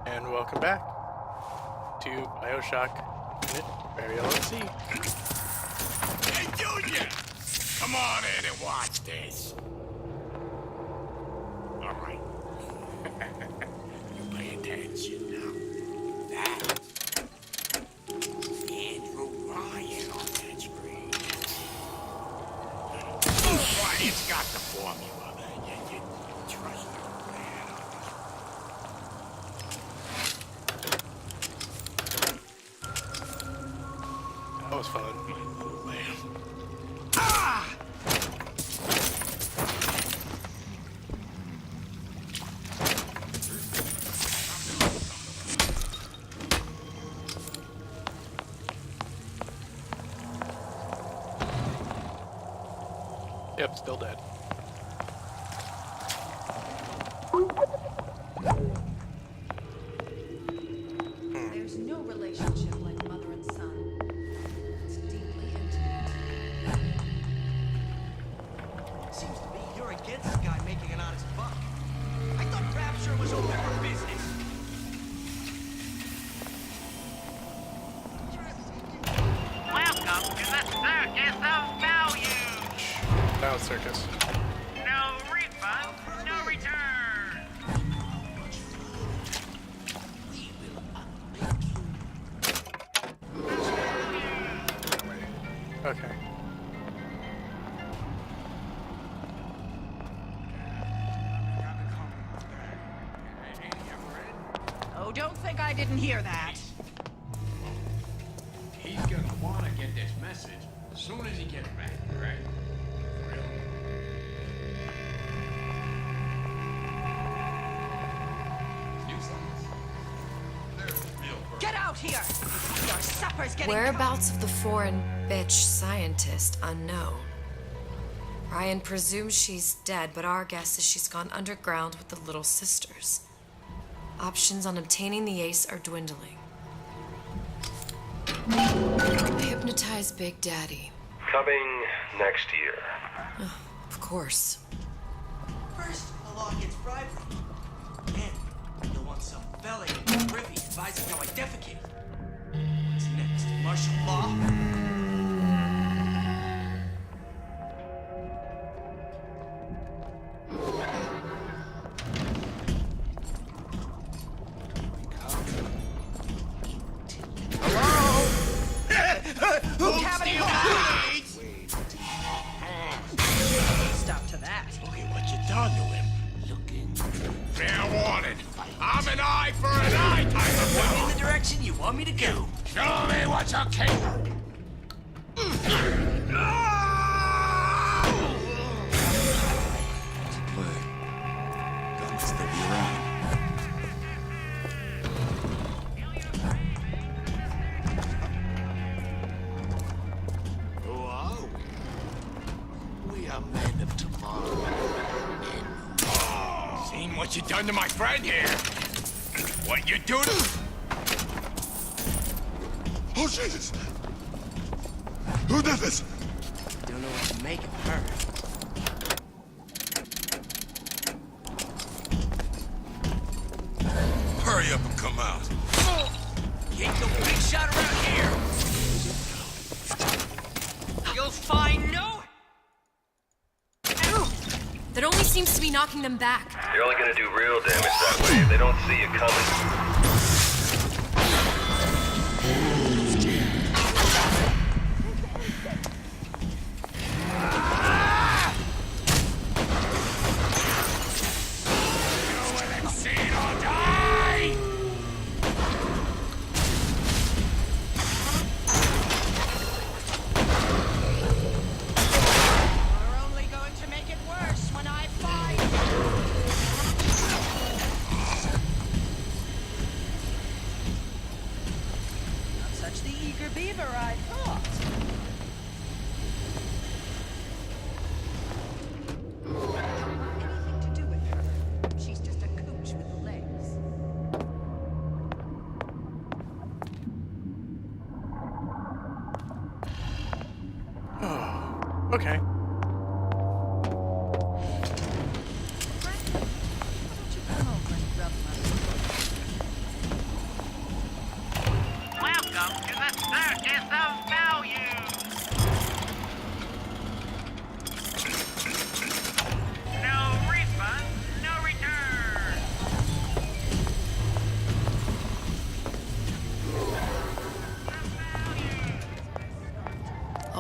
And welcome back to Bioshock Burial at Sea. Hey, Junior! Come on in and watch this. All right. You pay attention now. That's Andrew Ryan on that screen. Ryan's got the formula. You trust him, man. That was fun. Ah! Yep, still dead. There's no relationship like mother and son. It's deeply intimate. Seems to me you're against this guy making an honest buck. I thought Rapture was open for business. Welcome to the Circus of Value! Now it's circus. No refund, no return! Okay. Oh, don't think I didn't hear that. He's gonna wanna get this message as soon as he gets back, right? Really? New songs. They're real perfect. Get out here! Your supper's getting Whereabouts of the foreign bitch scientist unknown. Ryan presumes she's dead, but our guess is she's gone underground with the Little Sisters. Options on obtaining the ace are dwindling. Hypnotize Big Daddy. Coming next year. Of course. First, the law gets bribery. Then, you'll want some fella in privy advising how I defecate. What's next? Martial law? Stop to that. Look at what you done to him. Looking. Fair warning. I'm an eye for an eye type of Point fella. in the direction you want me to go. Show me what you're capable. Who are we? We are men of tomorrow. Seen what you done to my friend here? What you do to... Oh, Jesus! Who did this? Don't know what to make of her. Hurry up and come out. You ain't no big shot around here. You'll find no... That only seems to be knocking them back. You're only gonna do real damage that way. They don't see you coming. See it or die! You're only going to make it worse when I find you. Not such the eager beaver I thought. Anything to do with her. She's just a cooch with legs. Okay. Why don't you come over and rub my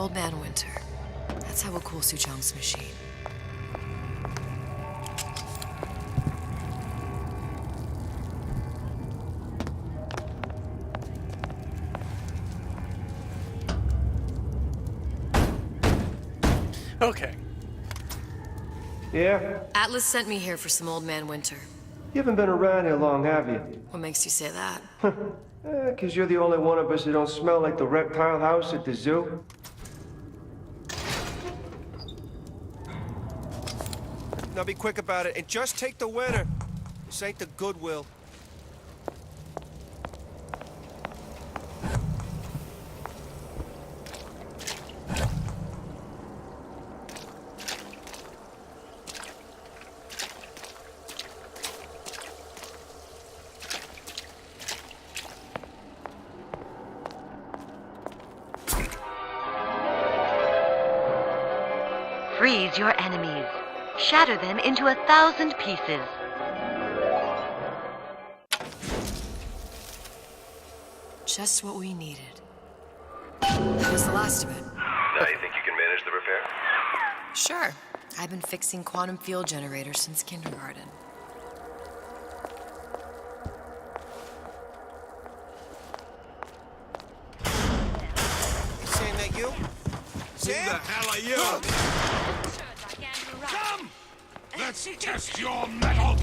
Old Man Winter. That's how we'll cool Suchong's machine. Okay. Yeah? Atlas sent me here for some Old Man Winter. You haven't been around here long, have you? What makes you say that? 'Cause you're the only one of us who don't smell like the reptile house at the zoo. Now be quick about it and just take the winner. This ain't the Goodwill. Freeze your enemies. Shatter them into 1,000 pieces. Just what we needed. That was the last of it. Now you think you can manage the repair? Sure. I've been fixing quantum field generators since kindergarten. Saying that you? Who the hell are you? Come! Let's test your metal!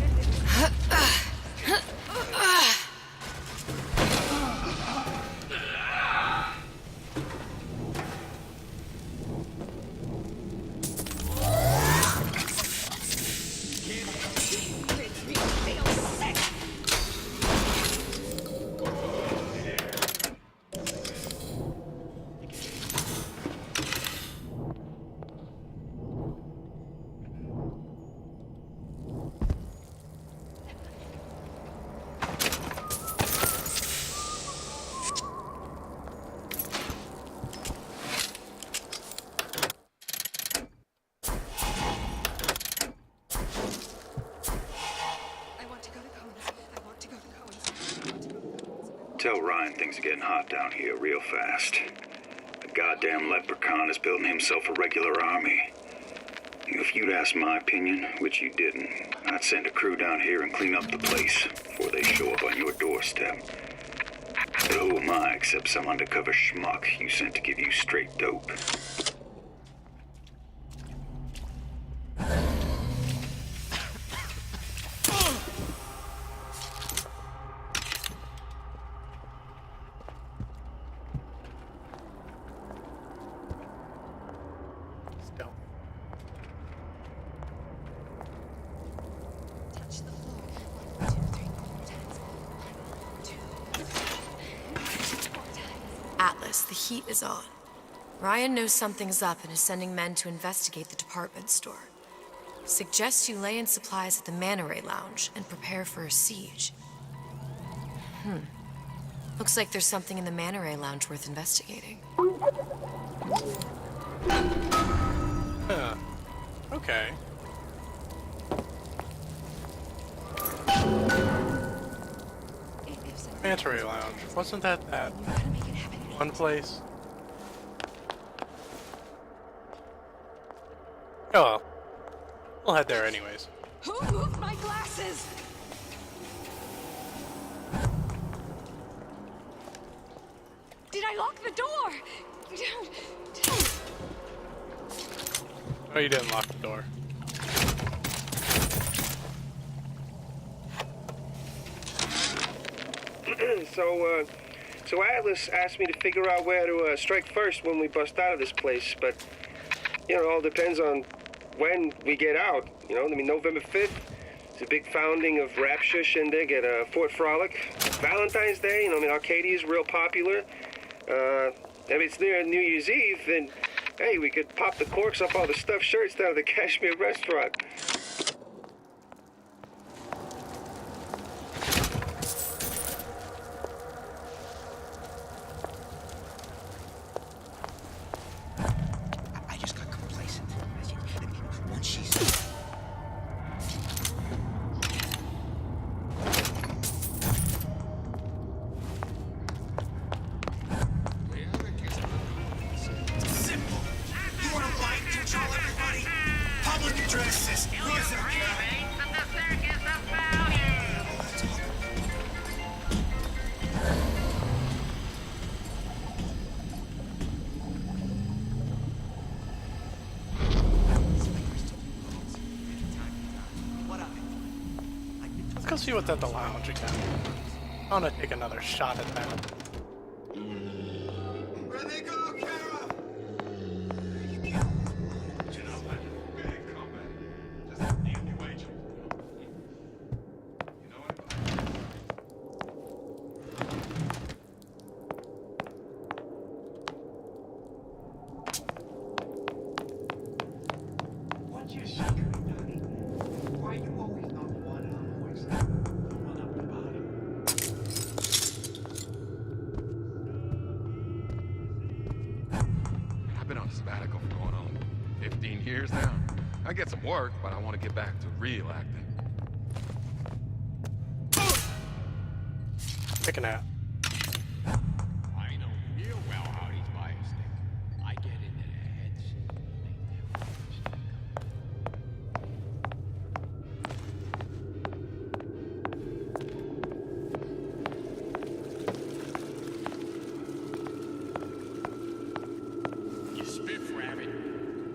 Tell Ryan things are getting hot down here real fast. The goddamn leprechaun is building himself a regular army. If you'd asked my opinion, which you didn't, I'd send a crew down here and clean up the place before they show up on your doorstep. But who am I except some undercover schmuck you sent to give you straight dope? Still. Touch the floor. 1, 2, 3, 4 times. 1, 2, 3, 4 times. Atlas, the heat is on. Ryan knows something's up and is sending men to investigate the department store. Suggests you lay in supplies at the Manta Ray Lounge and prepare for a siege. Looks like there's something in the Manta Ray Lounge worth investigating. Huh. Okay. Manta Ray Lounge. Wasn't that one place? Oh well. We'll head there anyways. Who moved my glasses? Did I lock the door? Oh, you didn't lock the door. So Atlas asked me to figure out where to strike first when we bust out of this place, but, you know, it all depends on when we get out, you know? I mean, November 5th is a big founding of Rapture Shindig at Fort Frolic. Valentine's Day, you know, I mean, Arcadia is real popular. If it's near New Year's Eve, then, hey, we could pop the corks off all the stuffed shirts down at the Kashmir restaurant. I just got complacent. Once she's... Simple. Let's see what's at the lounge again. I want to take another shot at that. Where they go, Kara? What's your secret, Donnie? Why you always number one and I'm always the one up the bottom? I've been on a sabbatical for going on 15 years now. I get some work, but I want to get back to real acting. Take a nap. I know real well how these buyers think. I get into their heads, make them You spiff rabbit,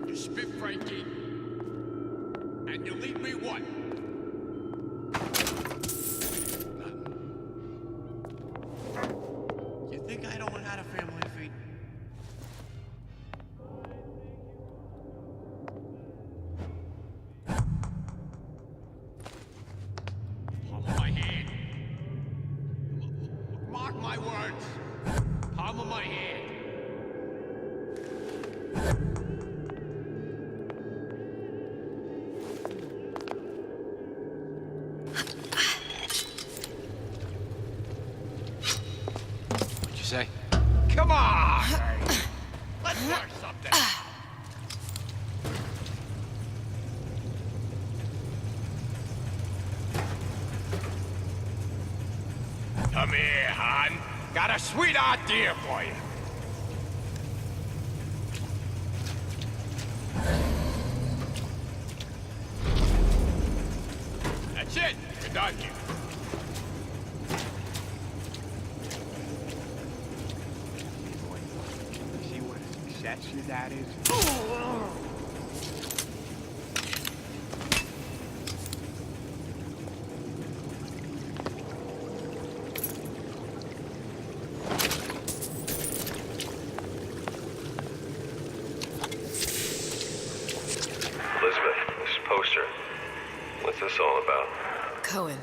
you spiff Frankie, and you leave me what? You think I don't have a family feed? Palm of my hand. Mark my words. Palm of my hand. What'd you say? Come on! Let's learn something. Come here, hon. Got a sweet idea for you. That's it. You're done here. See what a success your dad is? Elizabeth, this poster. What's this all about? Cohen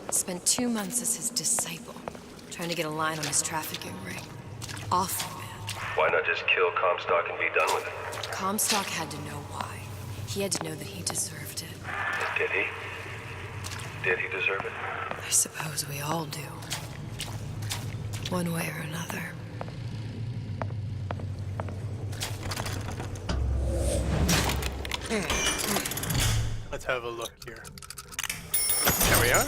spent 2 months as his disciple, trying to get a line on his trafficking ring. Awful man. Why not just kill Comstock and be done with it? Comstock had to know why. He had to know that he deserved it. Did he? Did he deserve it? I suppose we all do. One way or another. Let's have a look here. There we are.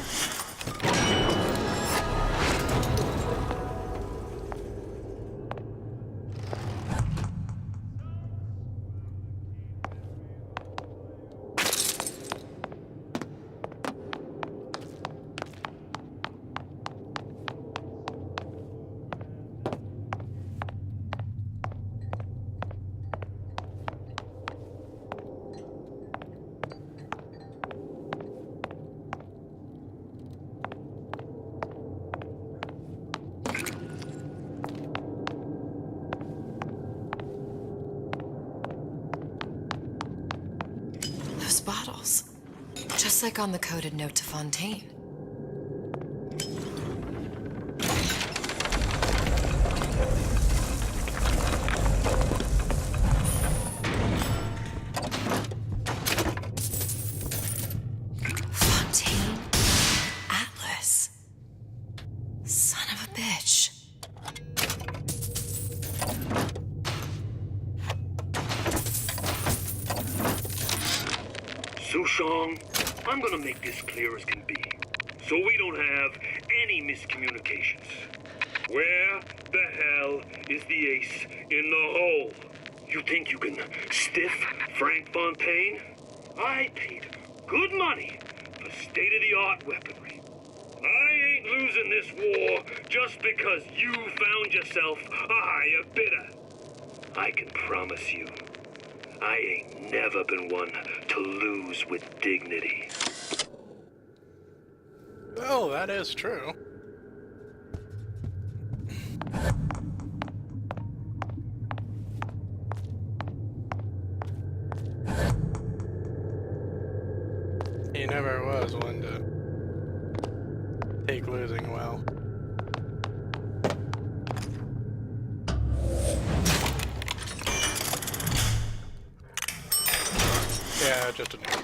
Those bottles. Just like on the coded note to Fontaine. Fontaine? Atlas. Son of a bitch. Sushong, I'm gonna make this clear as can be, so we don't have any miscommunications. Where the hell is the ace in the hole? You think you can stiff Frank Fontaine? I paid good money for state-of-the-art weaponry. I ain't losing this war just because you found yourself a higher bidder. I can promise you, I ain't never been one to lose with dignity. Well, that is true. He never was one to take losing well. Yeah, just a normal.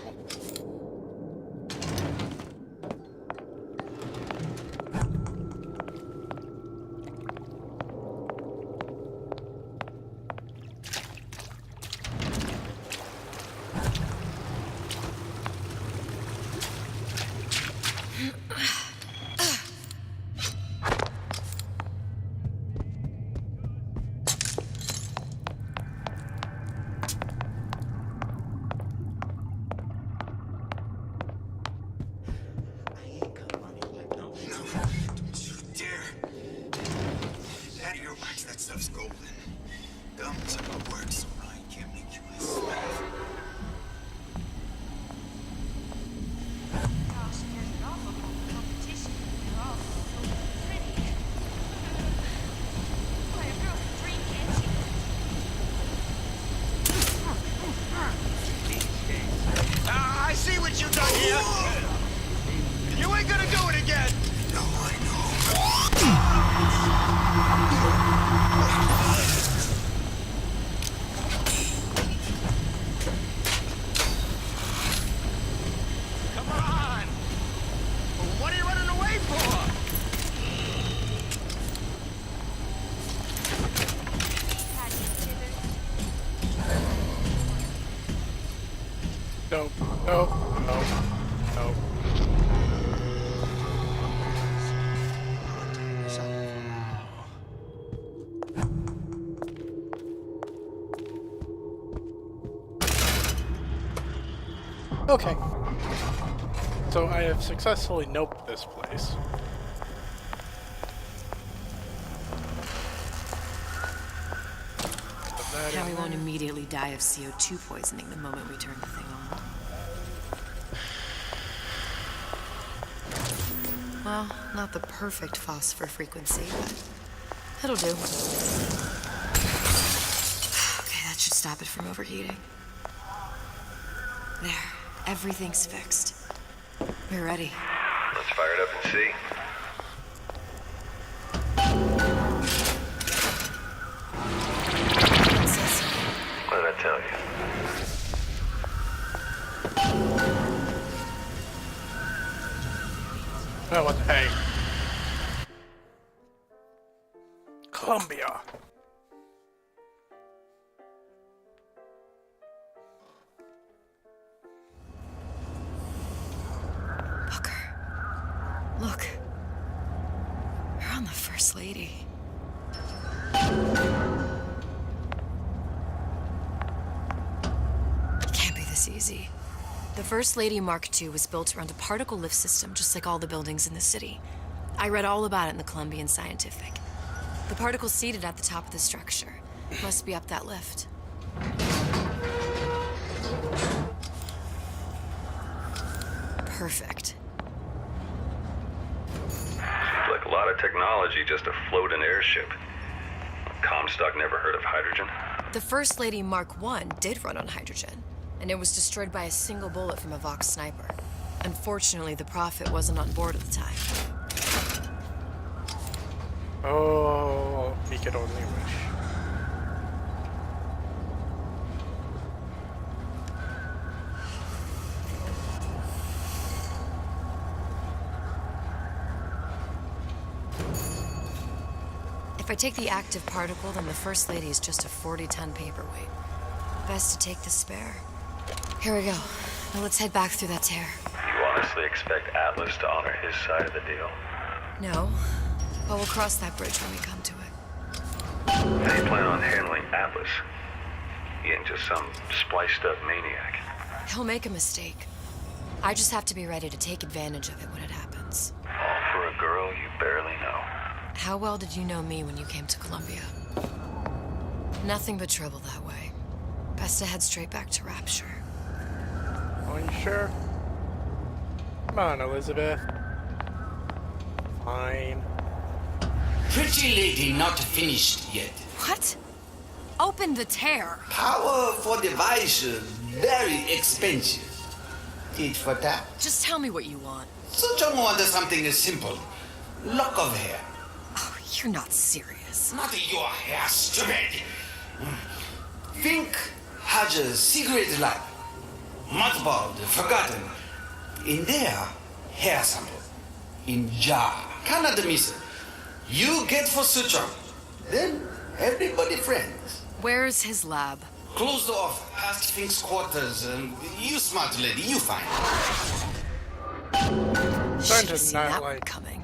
I see what you done here. You ain't gonna do it again. No, I know. Come on. What are you running away for? Nope, nope, nope, nope. Okay. So I have successfully noped this place. Now we won't immediately die of CO2 poisoning the moment we turn the thing on. Well, not the perfect phosphor frequency, but it'll do. Okay, that should stop it from overheating. There, everything's fixed. We're ready. Let's fire it up and see. What did I tell you? Oh, what the hey? Columbia. Booker. Look. You're on the First Lady. It can't be this easy. The First Lady Mark II was built around a particle lift system, just like all the buildings in the city. I read all about it in the Columbian Scientific. The particles seated at the top of the structure must be up that lift. Perfect. Seems like a lot of technology just to float an airship. Comstock never heard of hydrogen. The First Lady Mark I did run on hydrogen, and it was destroyed by a single bullet from a Vox sniper. Unfortunately, the Prophet wasn't on board at the time. Oh, he could only wish. If I take the active particle, then the First Lady is just a 40-ton paperweight. Best to take the spare. Here we go. Now let's head back through that tear. You honestly expect Atlas to honor his side of the deal? No, but we'll cross that bridge when we come to it. How do you plan on handling Atlas? He ain't just some spliced-up maniac. He'll make a mistake. I just have to be ready to take advantage of it when it happens. All for a girl you barely know. How well did you know me when you came to Columbia? Nothing but trouble that way. Best to head straight back to Rapture. Are you sure? Come on, Elizabeth. Fine. Pretty lady not finished yet. What? Open the tear. Power for device very expensive. Tit for tat. Just tell me what you want. Suchong wants something simple. Lock of hair. Oh, you're not serious. Not your hair, stupid. Fink has a secret lab. Mothballed, forgotten. In there, hair sample. In jar. Cannot miss it. You get for Suchong. Then everybody friends. Where's his lab? Closed off, past Fink's quarters. You smart lady, you find. Starting Should've to seen not that like. coming.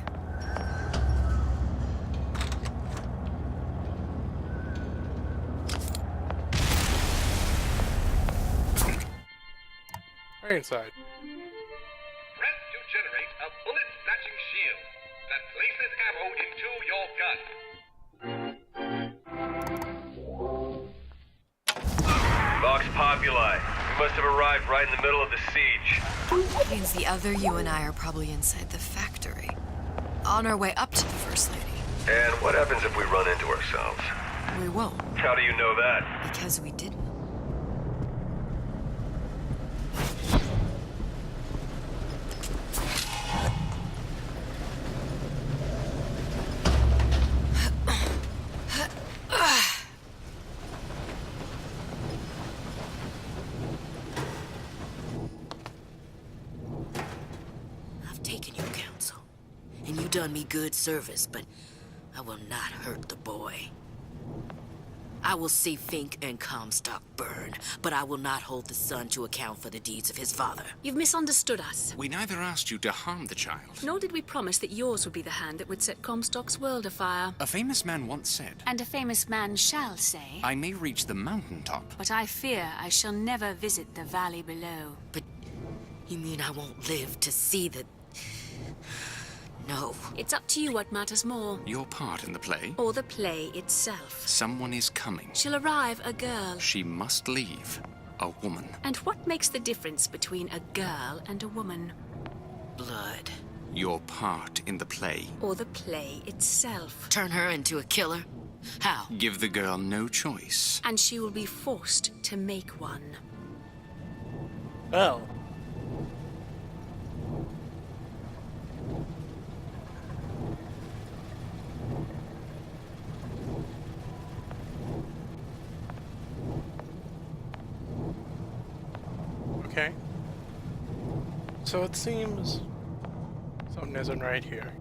Right inside. Press to generate a bullet-snatching shield that places ammo into your gun. Vox Populi. We must have arrived right in the middle of the siege. Means the other you and I are probably inside the factory. On our way up to the First Lady. And what happens if we run into ourselves? We won't, How do you know that? because we didn't. I've taken your counsel, and you done me good service, but I will not hurt the boy. I will see Fink and Comstock burn, but I will not hold the son to account for the deeds of his father. You've misunderstood us. We neither asked you to harm the child. Nor did we promise that yours would be the hand that would set Comstock's world afire. A famous man once said, And a famous man shall say, I may reach the mountaintop. but I fear I shall never visit the valley below. But you mean I won't live to see the... No. It's up to you what matters more. Your part in the play? Or the play itself. Someone is coming. She'll arrive a girl. She must leave. A woman. And what makes the difference between a girl and a woman? Blood. Your part in the play. Or the play itself. Turn her into a killer? How? Give the girl no choice. And she will be forced to make one. Oh. Okay. So it seems something isn't right here.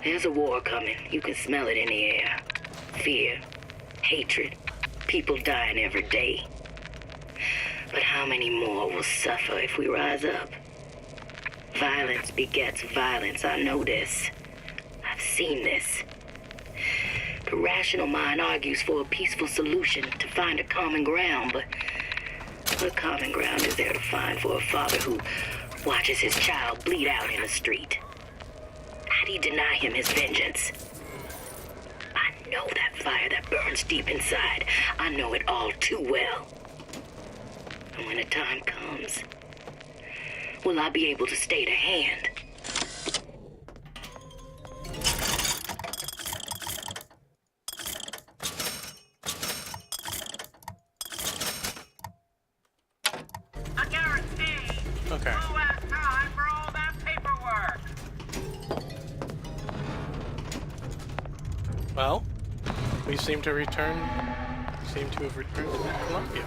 There's a war coming. You can smell it in the air. Fear, hatred, people dying every day. But how many more will suffer if we rise up? Violence begets violence. I know this. I've seen this. The rational mind argues for a peaceful solution to find a common ground, but what common ground is there to find for a father who watches his child bleed out in the street? How do you deny him his vengeance? I know that fire that burns deep inside. I know it all too well. And when the time comes, will I be able to stay the hand? I guarantee Okay. we'll have time for all that paperwork. Well, we seem to have returned to Columbia.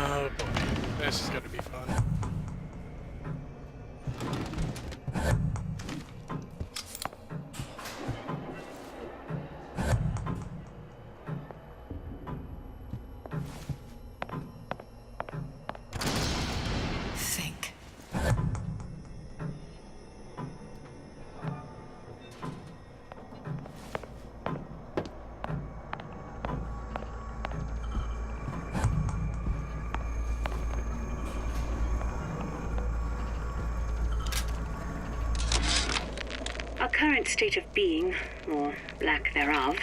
Oh boy, this is gonna be fun. Think. Our current state of being, or lack thereof,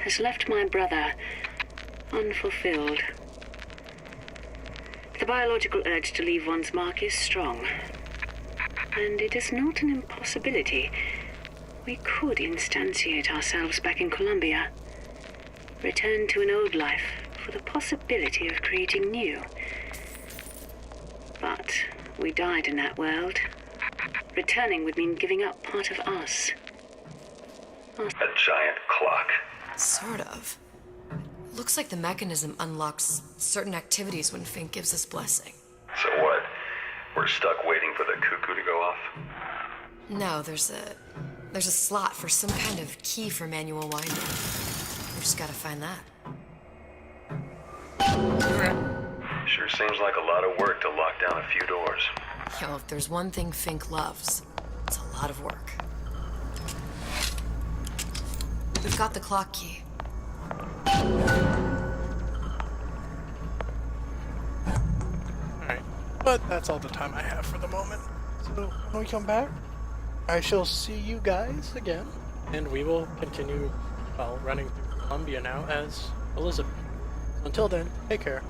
has left my brother unfulfilled. The biological urge to leave one's mark is strong, and it is not an impossibility. We could instantiate ourselves back in Columbia, return to an old life for the possibility of creating new. But we died in that world. Returning would mean giving up part of us. A giant clock. Sort of. Looks like the mechanism unlocks certain activities when Fink gives his blessing. So what? We're stuck waiting for the cuckoo to go off? No, there's a slot for some kind of key for manual winding. We just gotta find that. Sure seems like a lot of work to lock down a few doors. Yo, if there's one thing Fink loves, it's a lot of work. We've got the clock key. Alright, but that's all the time I have for the moment. So when we come back, I shall see you guys again, and we will continue, well, running through Columbia now as Elizabeth. Until then, take care.